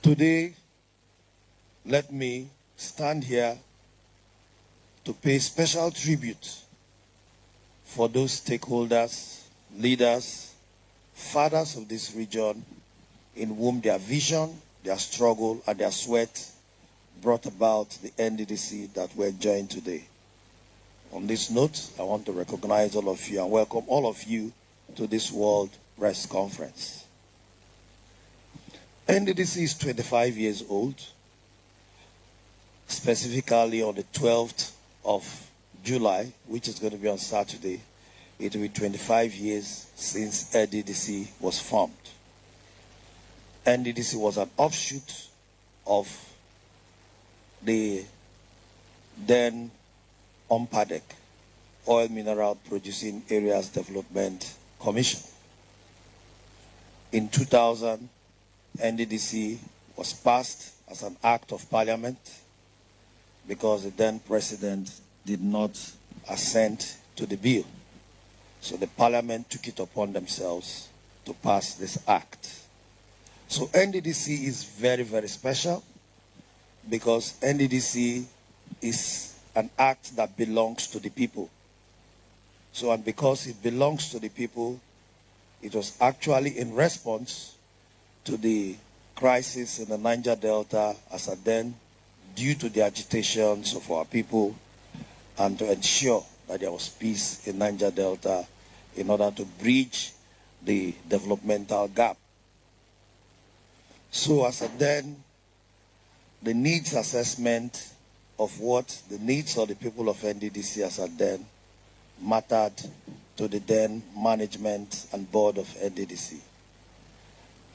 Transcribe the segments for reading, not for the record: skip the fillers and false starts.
Today, let me stand here to pay special tribute for those stakeholders, leaders, fathers of this region in whom their vision, their struggle, and their sweat brought about the NDDC that we're enjoying today. On this note, I want to recognize all of you and welcome all of you to this World Press Conference. NDDC is 25 years old. Specifically on the 12th of July, which is going to be on Saturday, it will be 25 years since NDDC was formed. NDDC was an offshoot of the then UMPADEC, Oil Mineral Producing Areas Development Commission. In 2000, NDDC was passed as an act of parliament because the then president did not assent to the bill. So the parliament took it upon themselves to pass this act. So NDDC is very, very special because NDDC is an act that belongs to the people. So, and because it belongs to the people, it was actually in response to the crisis in the Niger Delta as at then, due to the agitations of our people, and to ensure that there was peace in Niger Delta in order to bridge the developmental gap. So as at then, the needs assessment of what the needs of the people of NDDC as at then mattered to the then management and board of NDDC.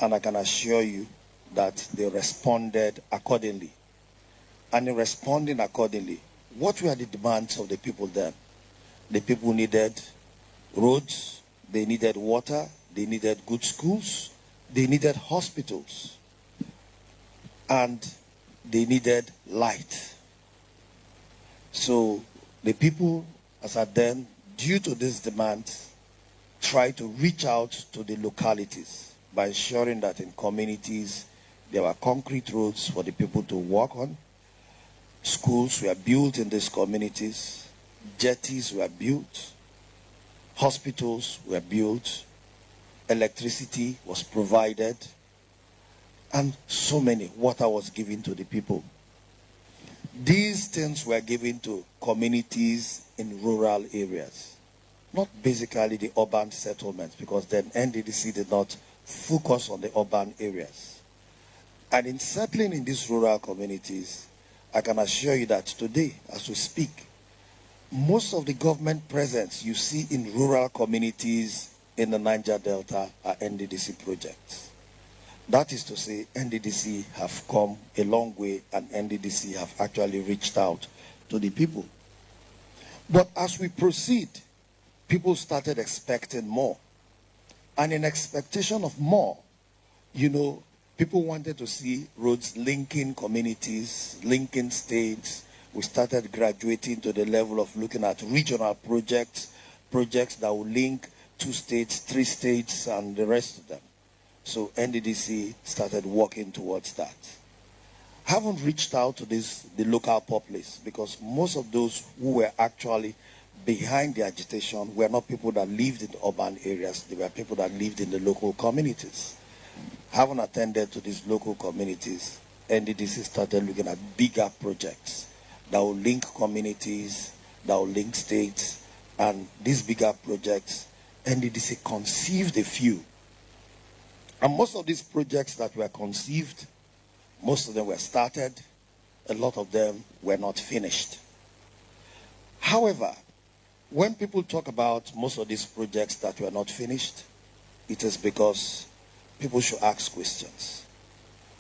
And I can assure you that they responded accordingly. And in responding accordingly, what were the demands of the people then? The people needed roads, they needed water, they needed good schools, they needed hospitals, and they needed light. So the people, as at then, due to these demands, tried to reach out to the localities by ensuring that in communities there were concrete roads for the people to walk on, schools were built in these communities, jetties were built, hospitals were built, electricity was provided, and so many, water was given to the people. These things were given to communities in rural areas, not basically the urban settlements, because then NDDC did not focus on the urban areas. And in settling in these rural communities, I can assure you that today, as we speak, most of the government presence you see in rural communities in the Niger Delta are NDDC projects. That is to say, NDDC have come a long way and NDDC have actually reached out to the people. But as we proceed, people started expecting more. And in expectation of more, people wanted to see roads linking communities, linking states. We started graduating to the level of looking at regional projects that will link 2 states, 3 states, and the rest of them. So NDDC started working towards that. Haven't reached out to the local populace because most of those who were actually behind the agitation were not people that lived in the urban areas. They were people that lived in the local communities. Haven't attended to these local communities, NDDC started looking at bigger projects that will link communities, that will link states, and these bigger projects, NDDC conceived a few. And most of these projects that were conceived, most of them were started, a lot of them were not finished. However, when people talk about most of these projects that were not finished, it is because people should ask questions.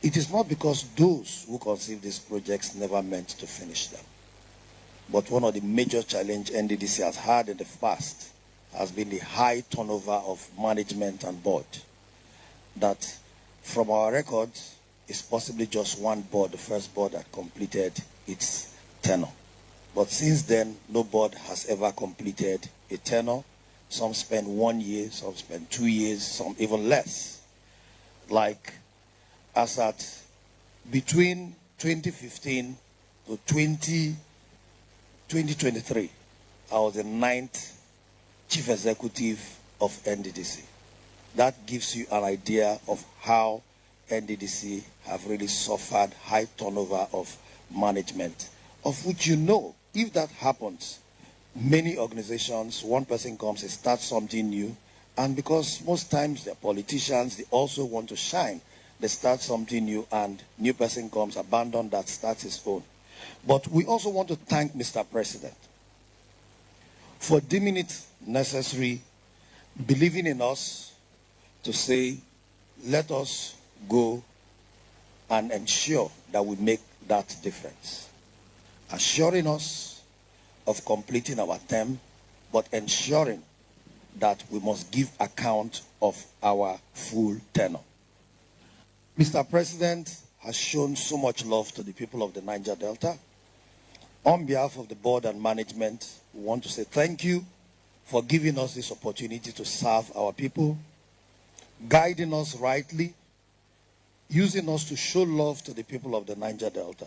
It is not because those who conceived these projects never meant to finish them. But one of the major challenges NDDC has had in the past has been the high turnover of management and board. That from our records, it's possibly just one board, the first board that completed its tenure. But since then, no board has ever completed a tenure. Some spend 1 year, some spend 2 years, some even less. Like as at between 2015 to 2023, I was the 9th chief executive of NDDC. That gives you an idea of how NDDC have really suffered high turnover of management, of which you know, if that happens, many organizations, one person comes and starts something new, and because most times they're politicians, they also want to shine. They start something new, and new person comes, abandon that, starts his own. But we also want to thank Mr. President for deeming it necessary, believing in us to say, let us go and ensure that we make that difference. Assuring us of completing our term, but ensuring that we must give account of our full tenure. Mr. President has shown so much love to the people of the Niger Delta. On behalf of the board and management, we want to say thank you for giving us this opportunity to serve our people, guiding us rightly, using us to show love to the people of the Niger Delta.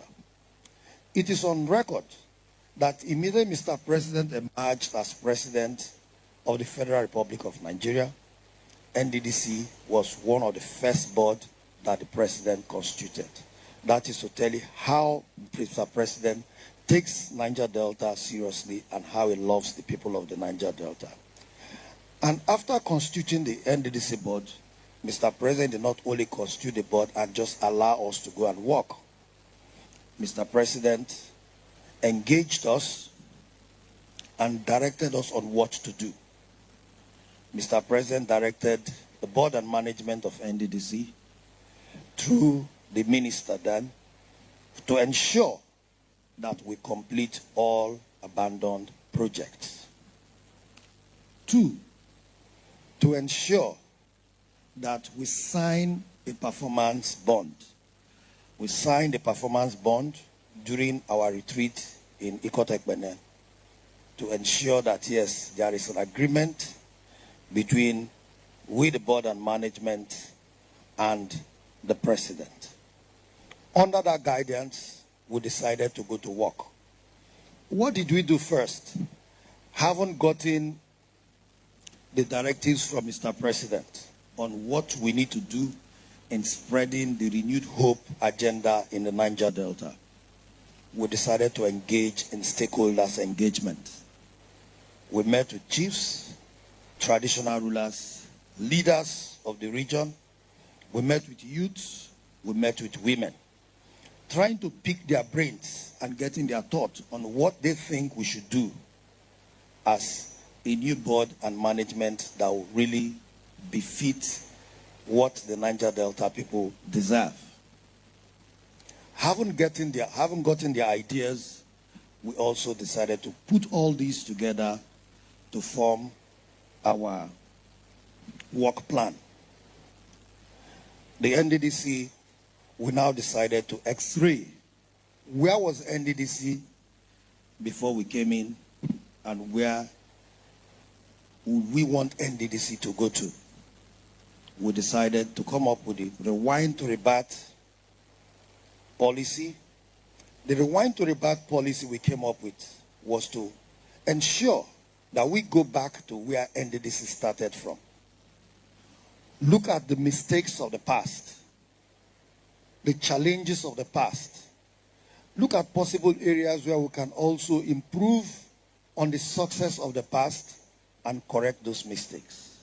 It is on record that immediately Mr. President emerged as president of the Federal Republic of Nigeria, NDDC was one of the first board that the president constituted. That is to tell you how Mr. President takes Niger Delta seriously and how he loves the people of the Niger Delta. And after constituting the NDDC board, Mr. President did not only constitute the board and just allow us to go and work. Mr. President engaged us and directed us on what to do. Mr. President directed the board and management of NDDC through the minister then to ensure that we complete all abandoned projects. 2, to ensure that we sign a performance bond. We signed a performance bond during our retreat in Ikotekbene to ensure that, yes, there is an agreement between we, the board and management, and the president. Under that guidance, we decided to go to work. What did we do first? Haven't gotten the directives from Mr. President on what we need to do in spreading the renewed hope agenda in the Niger Delta. We decided to engage in stakeholders engagement. We met with chiefs, traditional rulers, leaders of the region. We met with youths, we met with women, trying to pick their brains and getting their thoughts on what they think we should do as a new board and management that will really befit what the Niger Delta people deserve. Haven't gotten their ideas, we also decided to put all these together to form our work plan. The NDDC, we now decided to X-ray. Where was NDDC before we came in, and where would we want NDDC to go to? We decided to come up with the rewind to rebirth policy. The rewind to rebirth policy we came up with was to ensure that we go back to where NDDC started from. Look at the mistakes of the past, the challenges of the past. Look at possible areas where we can also improve on the success of the past and correct those mistakes.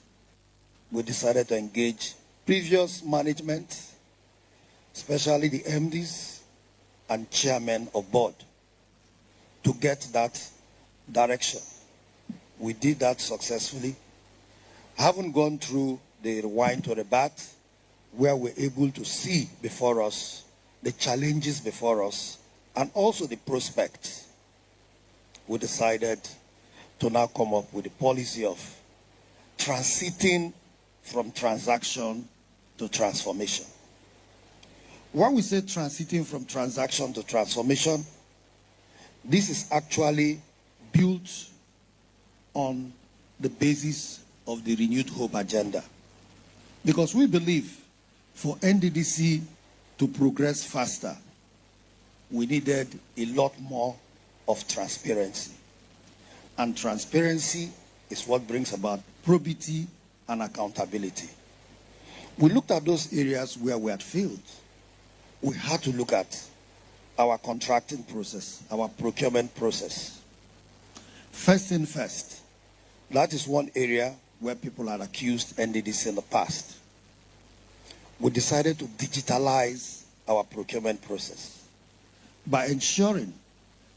We decided to engage previous management, especially the MDs and chairmen of board, to get that direction. We did that successfully. Haven't gone through the rewind to rebirth, where we're able to see before us the challenges before us and also the prospects. We decided to now come up with a policy of transiting from transaction to transformation. When we say transiting from transaction to transformation, this is actually built on the basis of the renewed hope agenda. Because we believe for NDDC to progress faster, we needed a lot more of transparency. And transparency is what brings about probity and accountability. We looked at those areas where we had failed. We had to look at our contracting process, our procurement process. First thing first, that is one area where people had accused NDDC in the past. We decided to digitalize our procurement process by ensuring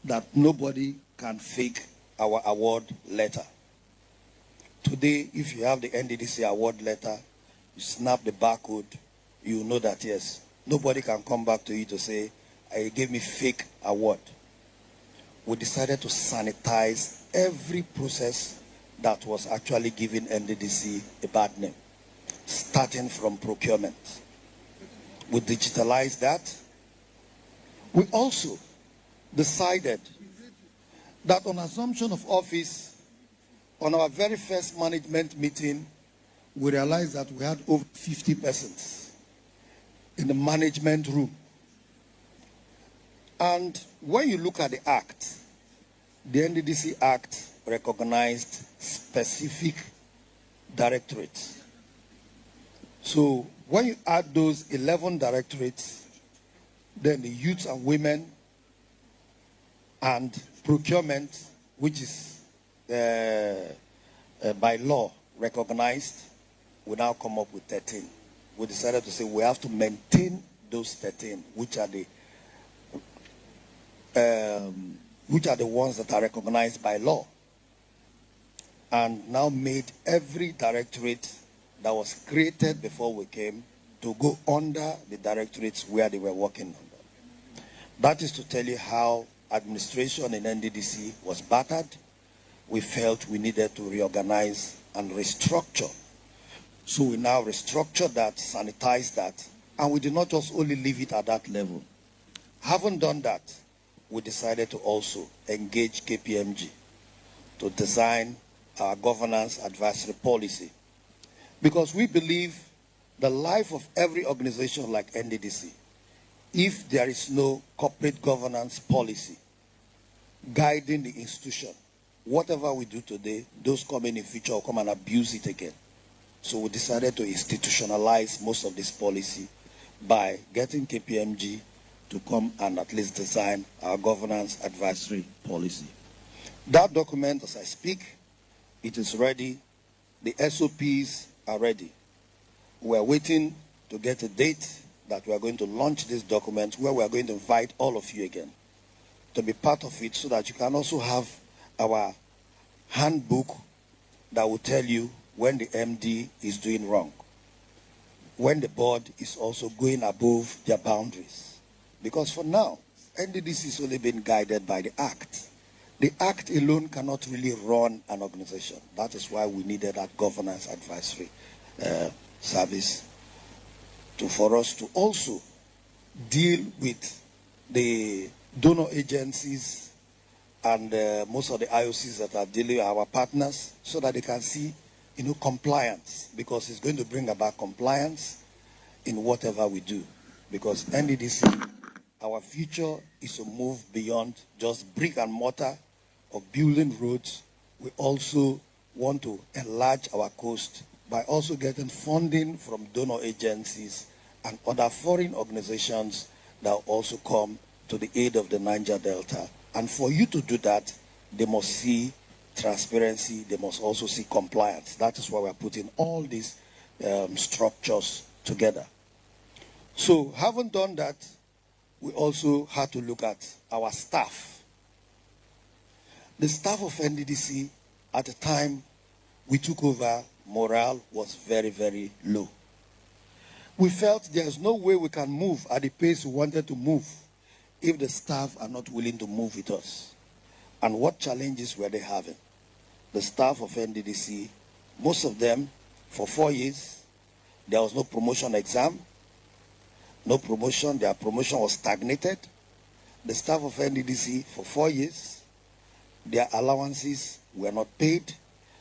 that nobody can fake our award letter. Today, if you have the NDDC award letter, you snap the barcode, you know that, yes, nobody can come back to you to say, "I gave me fake award." We decided to sanitize every process that was actually giving NDDC a bad name, starting from procurement. We digitalized that. We also decided that on assumption of office, on our very first management meeting, we realized that we had over 50 persons in the management room. And when you look at the Act, the NDDC Act recognized specific directorates. So when you add those 11 directorates, then the youth and women and procurement, which is by law recognized, we now come up with 13. We decided to say we have to maintain those 13, which are the ones that are recognized by law, and now made every directorate that was created before we came to go under the directorates where they were working under. That is to tell you how administration in NDDC was battered. We felt we needed to reorganize and restructure. So we now restructured that, sanitized that, and we did not just only leave it at that level. Having done that, we decided to also engage KPMG to design our governance advisory policy. Because we believe the life of every organization like NDDC, if there is no corporate governance policy guiding the institution, whatever we do today, those coming in future will come and abuse it again. So we decided to institutionalize most of this policy by getting KPMG to come and at least design our governance advisory policy. That document, as I speak, it is ready. The SOPs are ready. We are waiting to get a date that we are going to launch this document, where we are going to invite all of you again to be part of it, so that you can also have our handbook that will tell you when the MD is doing wrong, when the board is also going above their boundaries. Because for now, NDDC is only being guided by the Act. The Act alone cannot really run an organization. That is why we needed that governance advisory service for us to also deal with the donor agencies and most of the IOCs that are dealing with our partners, so that they can see, compliance, because it's going to bring about compliance in whatever we do. Because NDDC, our future is to move beyond just brick and mortar of building roads. We also want to enlarge our coast by also getting funding from donor agencies and other foreign organizations that also come to the aid of the Niger Delta. And for you to do that, they must see transparency, they must also see compliance. That is why we're putting all these structures together. So having done that, we also had to look at our staff. The staff of NDDC, at the time we took over, morale was very, very low. We felt there's no way we can move at the pace we wanted to move if the staff are not willing to move with us. And what challenges were they having? The staff of NDDC, most of them, for 4 years, there was no promotion exam, no promotion, their promotion was stagnated. The staff of NDDC, for 4 years, their allowances were not paid,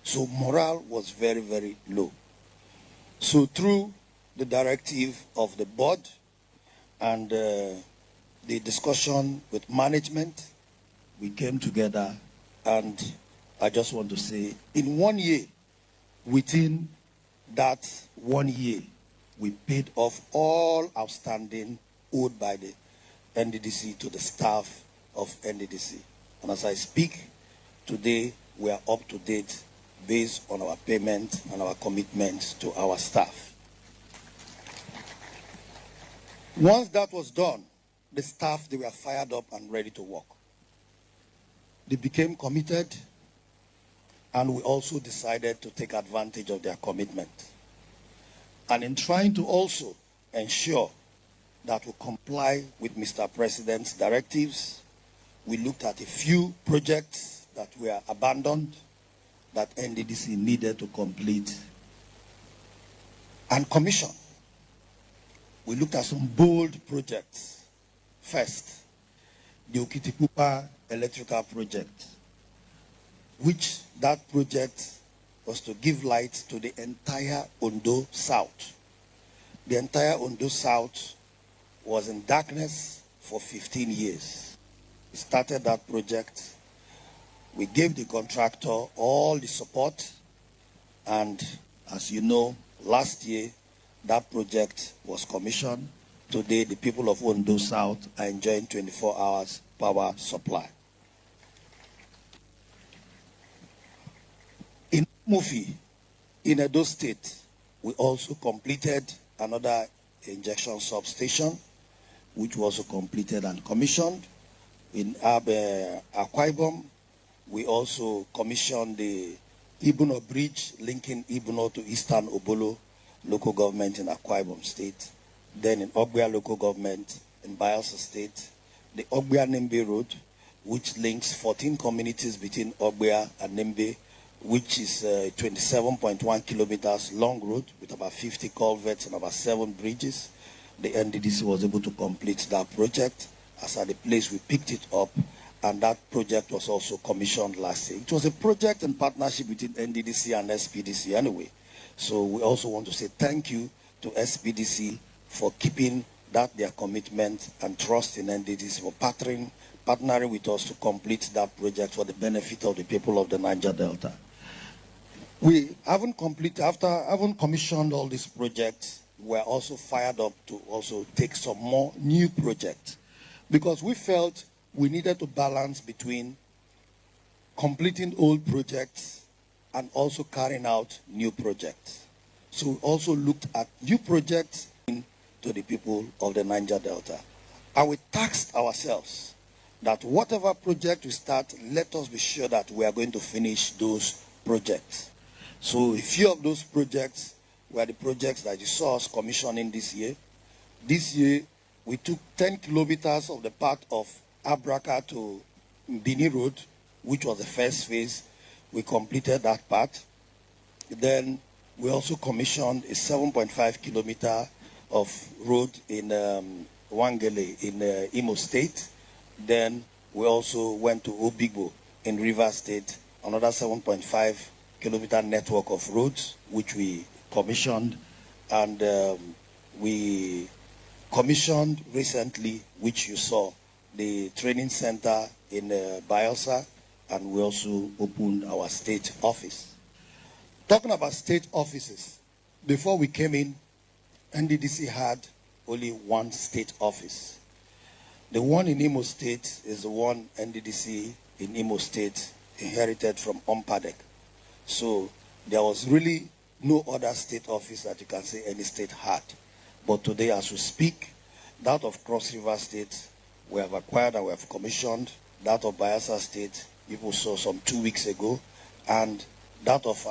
so morale was very, very low. So through the directive of the board and the discussion with management, we came together, and I just want to say, in 1 year, within that 1 year, we paid off all outstanding owed by the NDDC to the staff of NDDC. And as I speak today, we are up to date based on our payment and our commitment to our staff. Once that was done, the staff, they were fired up and ready to work. They became committed, and we also decided to take advantage of their commitment. And in trying to also ensure that we comply with Mr. President's directives, we looked at a few projects that were abandoned that NDDC needed to complete and commission. We looked at some bold projects. First, the Okitikupa electrical project, which that project was to give light to the entire Ondo South. The entire Ondo South was in darkness for 15 years. We started that project. We gave the contractor all the support, and as you know, last year, that project was commissioned. Today, the people of Ondo South are enjoying 24 hours power supply. In Mufi, in Edo State, we also completed another injection substation, which was completed and commissioned. In Akwa Ibom, we also commissioned the Ibuno Bridge linking Ibuno to Eastern Obolo local government in Akwa Ibom State. Then in Ogbia local government in Bayelsa State, the Ogbia Nembe Road, which links 14 communities between Ogbia and Nembe, which is 27.1 kilometers long road with about 50 culverts and about 7 bridges. The NDDC was able to complete that project. As at the place we picked it up, and that project was also commissioned last year. It was a project in partnership between NDDC and SPDC anyway. So we also want to say thank you to SPDC for keeping that their commitment and trust in NDDC, for partnering with us to complete that project for the benefit of the people of the Niger Delta. We haven't completed, after having commissioned all these projects, we're also fired up to also take some more new projects, because we felt we needed to balance between completing old projects and also carrying out new projects. So we also looked at new projects to the people of the Niger Delta. And we tasked ourselves that whatever project we start, let us be sure that we are going to finish those projects. So a few of those projects were the projects that you saw us commissioning this year. This year, we took 10 kilometers of the part of Abraka to Bini Road, which was the first phase. We completed that part. Then we also commissioned a 7.5 kilometer of road in Wangele in Imo State. Then we also went to Ogbuku in Rivers State, another 7.5 kilometer network of roads, which we commissioned. And we commissioned recently, which you saw, the training center in Bayelsa, and we also opened our state office. Talking about state offices, before we came in, NDDC had only one state office. The one in Imo State is the one NDDC in Imo State inherited from Ompadek. So there was really no other state office that you can say any state had. But today, as we speak, that of Cross River State, we have acquired and we have commissioned. That of Bayelsa State, people saw some 2 weeks ago. And that of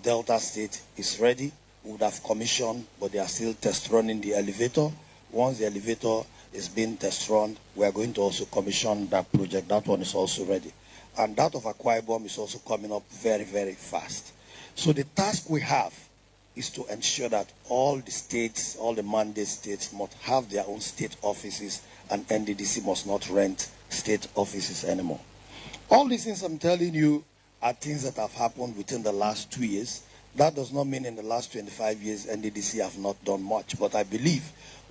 Delta State is ready. We would have commissioned, but they are still test running the elevator. Once the elevator is being test run, we are going to also commission that project. That one is also ready. And that of Akwa Ibom is also coming up very, very fast. So the task we have is to ensure that all the states, all the mandate states must have their own state offices, and NDDC must not rent state offices anymore. All these things I'm telling you are things that have happened within the last 2 years. That does not mean in the last 25 years NDDC have not done much, but I believe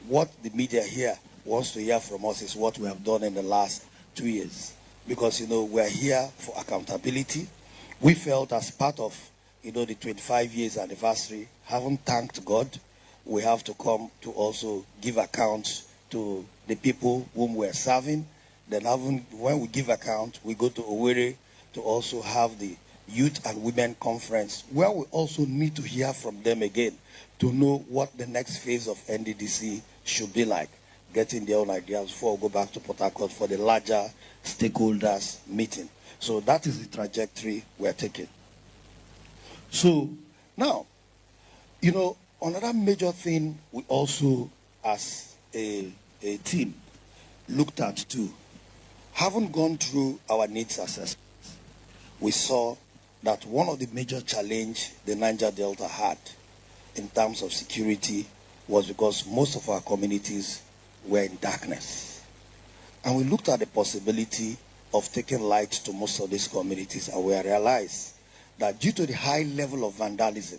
what the media here wants to hear from us is what we have done in the last 2 years. Because, we're here for accountability. We felt as part of, the 25 years anniversary, having thanked God, we have to come to also give accounts to the people whom we're serving. Then when we give account, we go to Owerri to also have the Youth and Women Conference, where we also need to hear from them again to know what the next phase of NDDC should be like, getting their own ideas before we go back to Port Harcourt for the larger stakeholders meeting. So that is the trajectory we're taking. So now, another major thing we also, as a team, looked at too, having gone through our needs assessment, we saw that one of the major challenges the Niger Delta had in terms of security was because most of our communities were in darkness. And we looked at the possibility of taking light to most of these communities, and we realized that due to the high level of vandalism,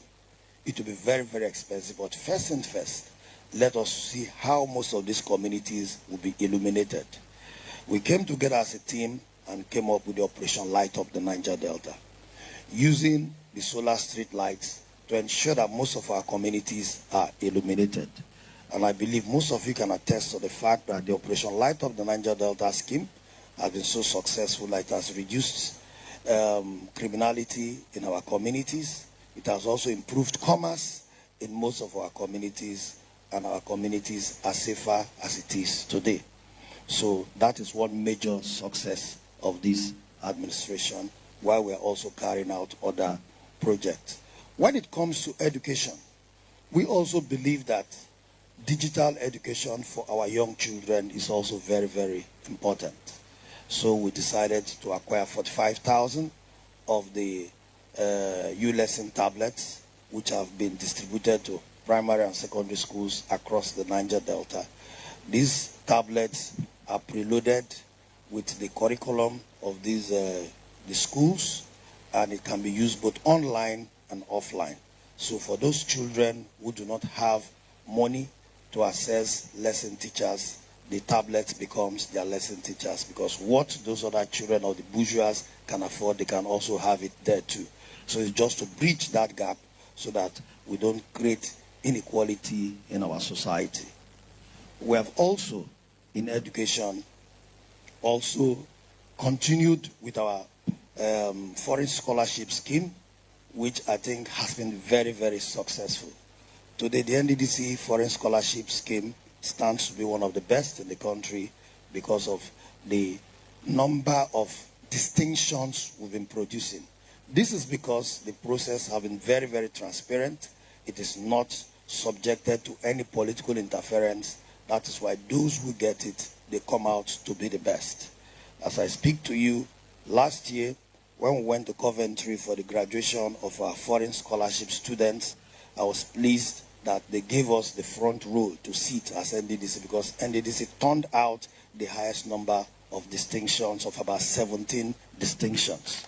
it will be very, very expensive. But first and first, let us see how most of these communities will be illuminated. We came together as a team and came up with the Operation Light Up the Niger Delta, using the solar street lights to ensure that most of our communities are illuminated. And I believe most of you can attest to the fact that the Operation Light Up the Niger Delta scheme has been so successful that it has reduced criminality in our communities. It has also improved commerce in most of our communities, and our communities are safer as it is today. So that is one major success of this administration, while we're also carrying out other projects. When it comes to education, we also believe that digital education for our young children is also very, very important. So we decided to acquire 45,000 of the U-lesson tablets, which have been distributed to primary and secondary schools across the Niger Delta. These tablets are preloaded with the curriculum of these the schools, and it can be used both online and offline. So for those children who do not have money to access lesson teachers, the tablet becomes their lesson teachers, because what those other children of the bourgeois can afford, they can also have it there too. So it's just to bridge that gap so that we don't create inequality in our society. We have also, in education, also continued with our foreign scholarship scheme, which I think has been very, very successful. Today, the NDDC foreign scholarship scheme stands to be one of the best in the country because of the number of distinctions we've been producing. This is because the process has been very, very transparent. It is not subjected to any political interference. That is why those who get it, they come out to be the best. As I speak to you, last year, when we went to Coventry for the graduation of our foreign scholarship students, I was pleased that they gave us the front row to sit as NDDC, because NDDC turned out the highest number of distinctions, of about 17 distinctions.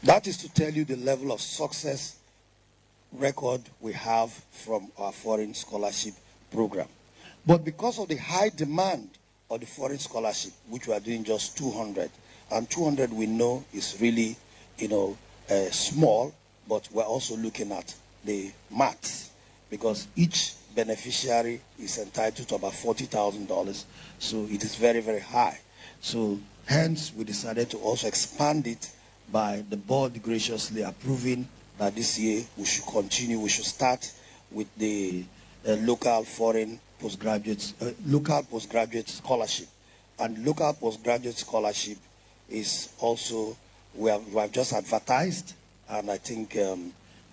That is to tell you the level of success record we have from our foreign scholarship program. But because of the high demand of the foreign scholarship, which we are doing just 200, and 200 we know is really, small, but we're also looking at the maths, because each beneficiary is entitled to about $40,000, so it is very, very high. So hence we decided to also expand it by the board graciously approving that this year we should continue, we should start with the local postgraduate scholarship. And local postgraduate scholarship is also, we have just advertised, and I think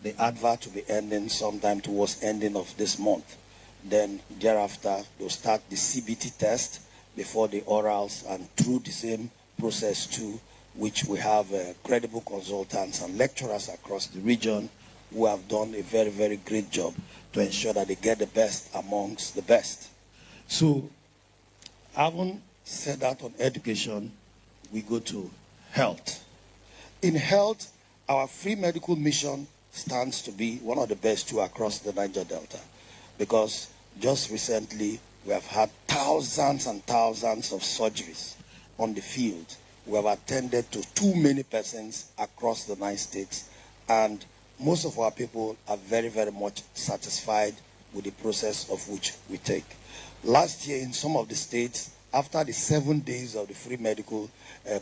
the advert will be ending sometime towards ending of this month. Then thereafter, they'll start the CBT test before the orals, and through the same process too, which we have credible consultants and lecturers across the region who have done a very, very great job to ensure that they get the best amongst the best. So, having said that on education, we go to health. In health, our free medical mission stands to be one of the best too across the Niger Delta, because just recently We have had thousands and thousands of surgeries on the field. We have attended to too many persons across the 9 states, and most of our people are very, very much satisfied with the process of which we take. Last year in some of the states, after the 7 days of the free medical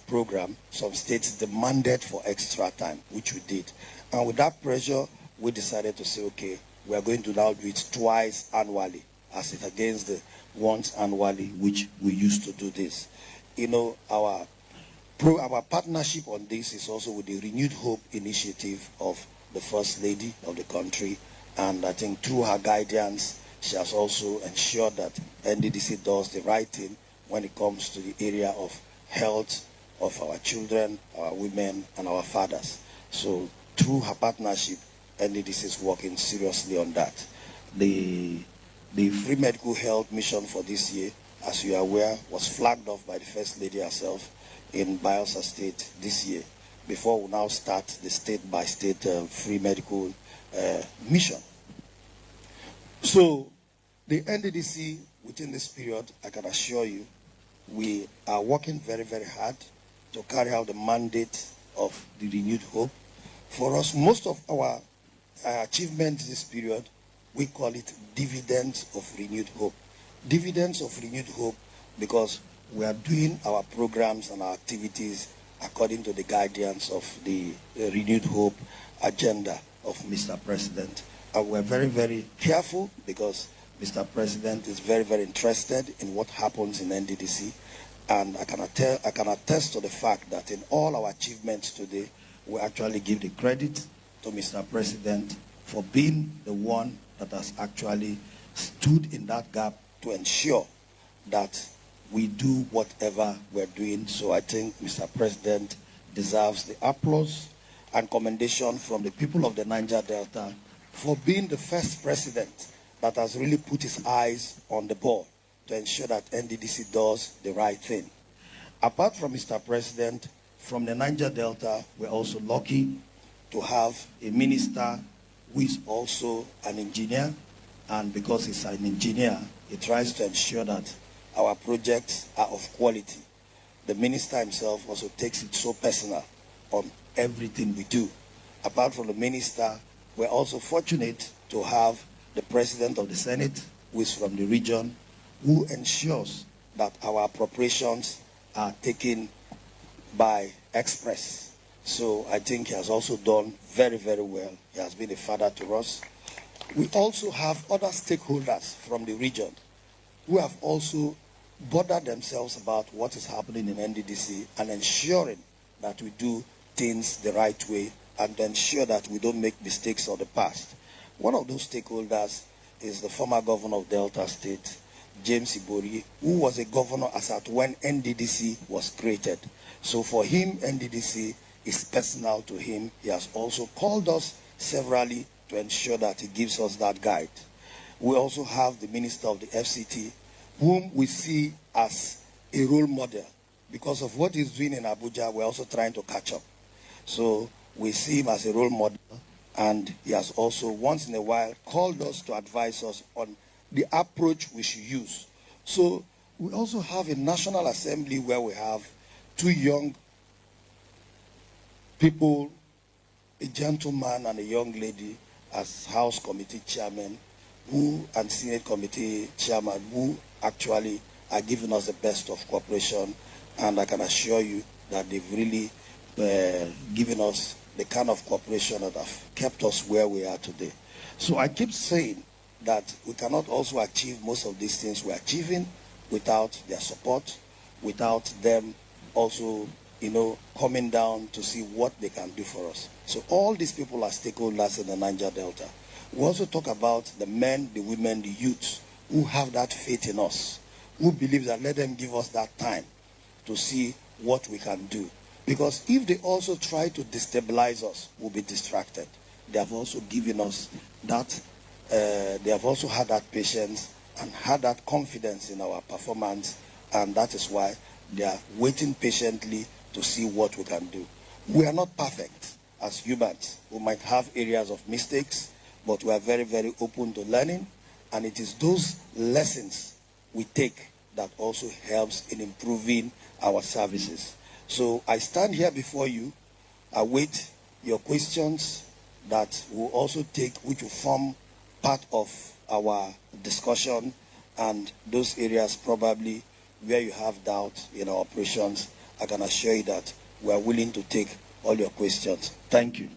program, some states demanded for extra time, which we did. And with that pressure, we decided to say, okay, we are going to now do it twice annually, as it against the once annually, which we used to do this. You know, our partnership on this is also with the Renewed Hope initiative of the First Lady of the country, and I think through her guidance, she has also ensured that NDDC does the right thing when it comes to the area of health of our children, our women, and our fathers. So through her partnership, NDDC is working seriously on that. The free medical health mission for this year, as you are aware, was flagged off by the First Lady herself in Bayelsa State this year, before we now start the state-by-state free medical mission. So the NDDC, within this period, I can assure you, we are working very, very hard to carry out the mandate of the Renewed Hope. For us, most of our achievements this period, we call it dividends of renewed hope. Dividends of renewed hope because we are doing our programs and our activities according to the guidance of the Renewed Hope agenda of Mr. President. And we're very, very careful because Mr. President is very, very interested in what happens in NDDC. And I can attest to the fact that in all our achievements today, we actually give the credit to Mr. President for being the one that has actually stood in that gap to ensure that we do whatever we're doing. So I think Mr. President deserves the applause and commendation from the people of the Niger Delta for being the first president that has really put his eyes on the ball to ensure that NDDC does the right thing. Apart from Mr. President, from the Niger Delta, we're also lucky to have a minister who is also an engineer, and because he's an engineer, he tries to ensure that our projects are of quality. The minister himself also takes it so personal on everything we do. Apart from the minister, we're also fortunate to have the president of the Senate, who is from the region, who ensures that our appropriations are taken by express. So I think he has also done very, very well. He has been a father to us. We also have other stakeholders from the region who have also bothered themselves about what is happening in NDDC and ensuring that we do things the right way and ensure that we don't make mistakes of the past. One of those stakeholders is the former governor of Delta State, James Ibori, who was a governor as at when NDDC was created. So for him, NDDC is personal to him. He has also called us severally to ensure that he gives us that guide. We also have the Minister of the FCT, whom we see as a role model. Because of what he's doing in Abuja, we're also trying to catch up. So we see him as a role model, and he has also once in a while called us to advise us on the approach we should use. So we also have a National Assembly where we have two young people, a gentleman and a young lady as House Committee Chairman, and Senate Committee Chairman, who actually are giving us the best of cooperation, and I can assure you that they've really given us the kind of cooperation that have kept us where we are today. So I keep saying that we cannot also achieve most of these things we're achieving without their support, without them also, coming down to see what they can do for us. So all these people are stakeholders in the Niger Delta. We also talk about the men, the women, the youths who have that faith in us, who believe that let them give us that time to see what we can do. Because if they also try to destabilize us, we'll be distracted. They have also given us that, they have also had that patience and had that confidence in our performance, and that is why they are waiting patiently to see what we can do. We are not perfect as humans. We might have areas of mistakes, but we are very, very open to learning, and it is those lessons we take that also helps in improving our services. So I stand here before you, await your questions that will also take, which will form part of our discussion, and those areas probably where you have doubt in our operations, I can assure you that we are willing to take all your questions. Thank you.